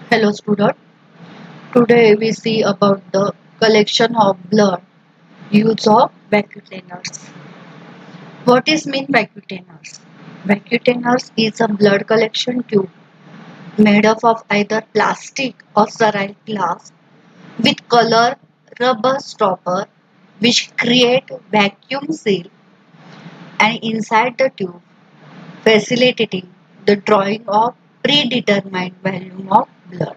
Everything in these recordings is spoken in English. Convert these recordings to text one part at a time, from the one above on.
Hello student. Today we see about the collection of blood use of vacutainers. What is mean vacutainers? Vacutainers is a blood collection tube made up of either plastic or sterile glass with color rubber stopper which create vacuum seal and inside the tube facilitating the drawing of predetermined volume of blood.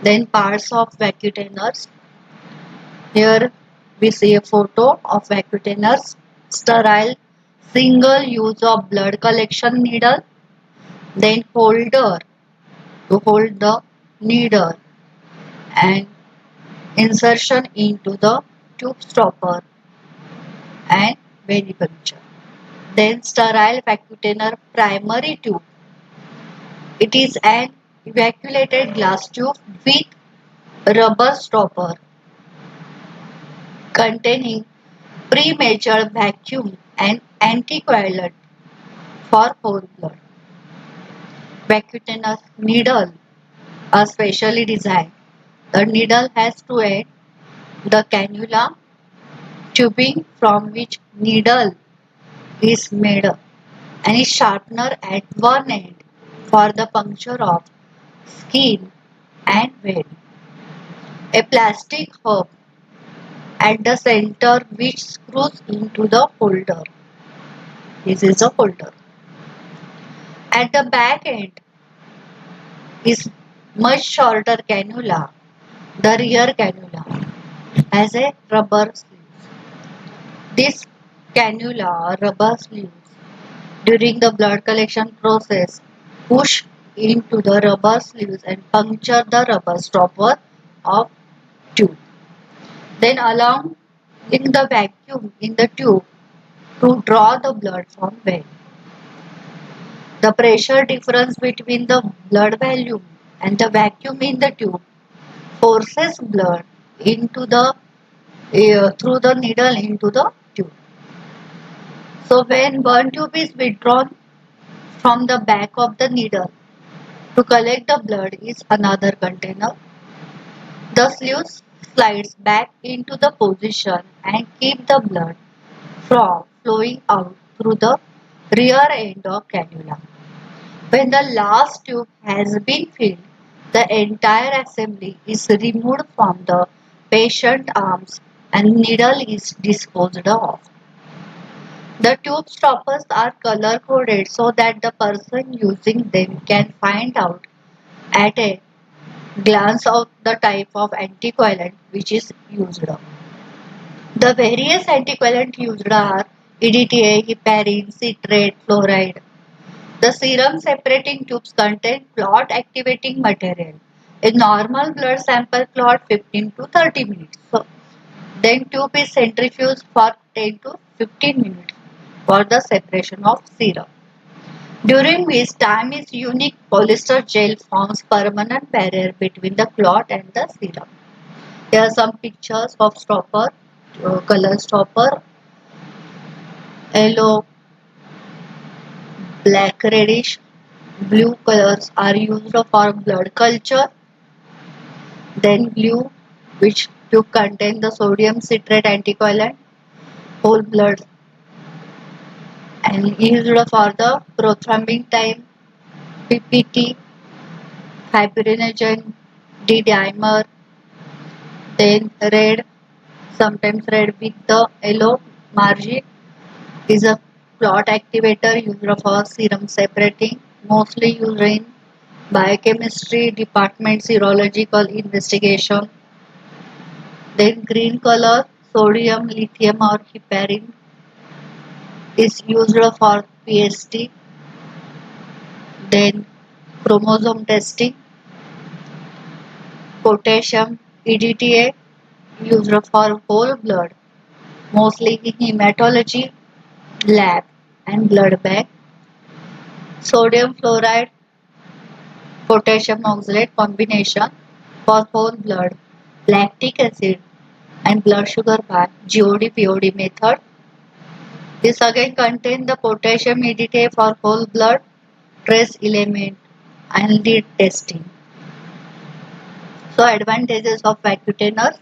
Then parts of vacutainers. Here we see a photo of vacutainers, sterile single use of blood collection needle, then holder to hold the needle and insertion into the tube stopper and venipuncture. Then sterile vacutainer primary tube. It is an evacuated glass tube with rubber stopper containing premature vacuum and anticoagulant for whole blood. Vacutainer needle are specially designed. The needle has to end the cannula tubing from which needle is made and is sharpener at one end for the puncture of skin and vein. A plastic hub at the center which screws into the holder. This is a holder. At the back end is much shorter cannula, the rear cannula, has a rubber sleeve. This cannula or rubber sleeves during the blood collection process push into the rubber sleeves and puncture the rubber stopper of tube. Then allowing the vacuum in the tube to draw the blood from vein. The pressure difference between the blood volume and the vacuum in the tube forces blood into the through the needle into the tube. So when one tube is withdrawn from the back of the needle to collect the blood is another container. The sleeve slides back into the position and keep the blood from flowing out through the rear end of cannula. When the last tube has been filled, the entire assembly is removed from the patient arms and needle is disposed of. The tube stoppers are color coded so that the person using them can find out at a glance of the type of anticoagulant which is used. The various anticoagulants used are EDTA, heparin, citrate, fluoride. The serum separating tubes contain clot activating material. A normal blood sample clot 15 to 30 minutes. So, then tube is centrifuged for 10 to 15 minutes for the separation of serum. During which time is unique polyester gel forms permanent barrier between the clot and the serum. There are some pictures of stopper, color stopper, yellow, black, reddish, blue colors are used for blood culture. Then blue, which to contain the sodium citrate anticoagulant, whole blood, and used for the prothrombin time, PPT, fibrinogen, D-dimer. Then red, sometimes red with the yellow margin, is a clot activator used for serum separating, mostly used in biochemistry department serological investigation. Then green color, sodium, lithium or heparin is used for PST. Then chromosome testing, potassium, EDTA used for whole blood, mostly in hematology lab and blood bank. Sodium fluoride, potassium oxalate combination for whole blood, lactic acid and blood sugar by GOD-POD method. This again contains the potassium EDTA for whole blood, trace element and lead testing. So advantages of Vacutainers.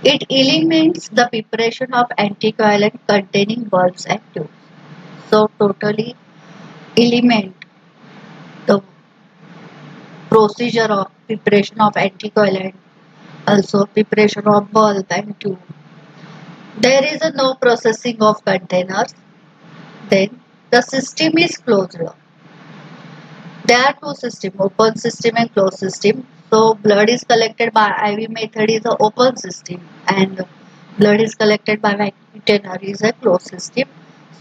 It eliminates the preparation of anticoagulant containing bulbs and tubes. So totally eliminate the procedure of preparation of anticoagulant, also preparation of bulb and tube. There is a no processing of containers. Then the system is closed. There are two systems, open system and closed system. So blood is collected by IV method is a open system and blood is collected by veterinary is a closed system.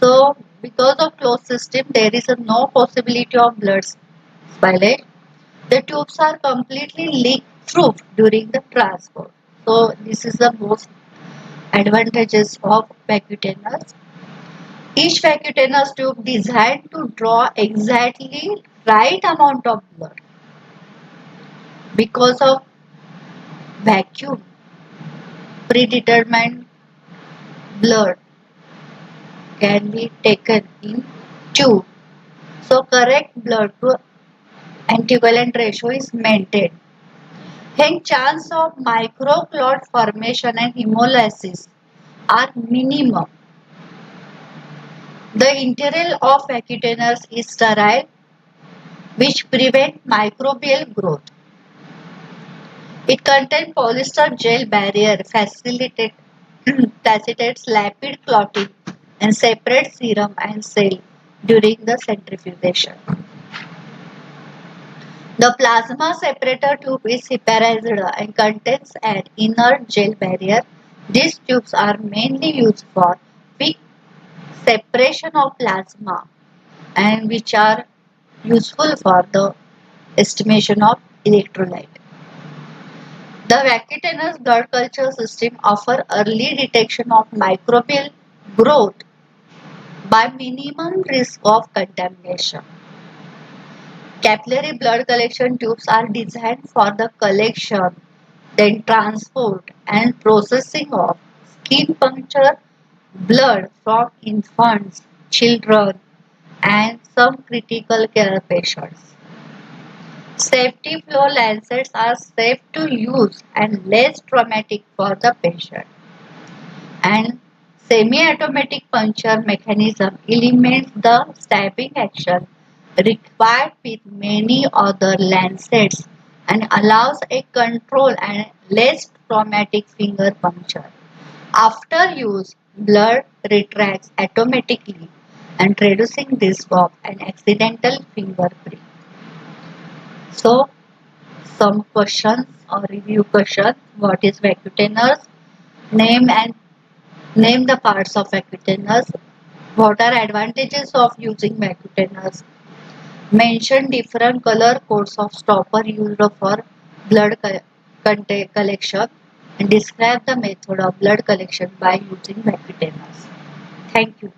So because of closed system there is a no possibility of blood spillage. The tubes are completely leak proof during the transport. So this is the most advantages of vacutainers. Each vacutainous tube designed to draw exactly right amount of blood. Because of vacuum, predetermined blood can be taken in tube. So correct blood to anticoagulant ratio is maintained. Hence chance of microclot formation and hemolysis are minimum. The interior of vacutainers is sterile which prevent microbial growth. It contains polyester gel barrier facilitates lipid clotting and separates serum and cell during the centrifugation. The plasma separator tube is heparized and contains an inert gel barrier. These tubes are mainly used for quick separation of plasma and which are useful for the estimation of electrolyte. The Vacutainous blood culture system offers early detection of microbial growth by minimum risk of contamination. Capillary blood collection tubes are designed for the collection, then transport and processing of skin puncture blood from infants, children, and some critical care patients. Safety flow lancets are safe to use and less traumatic for the patient. And semi-automatic puncture mechanism eliminates the stabbing action required with many other lancets and allows a control and less traumatic finger puncture. After use, blood retracts automatically and reducing risk of an accidental finger prick. So, some questions or review questions. What is vacutainers? Name and name the parts of vacutainers. What are advantages of using vacutainers? Mention different color codes of stopper used for blood collection and describe the method of blood collection by using vacutainers. Thank you.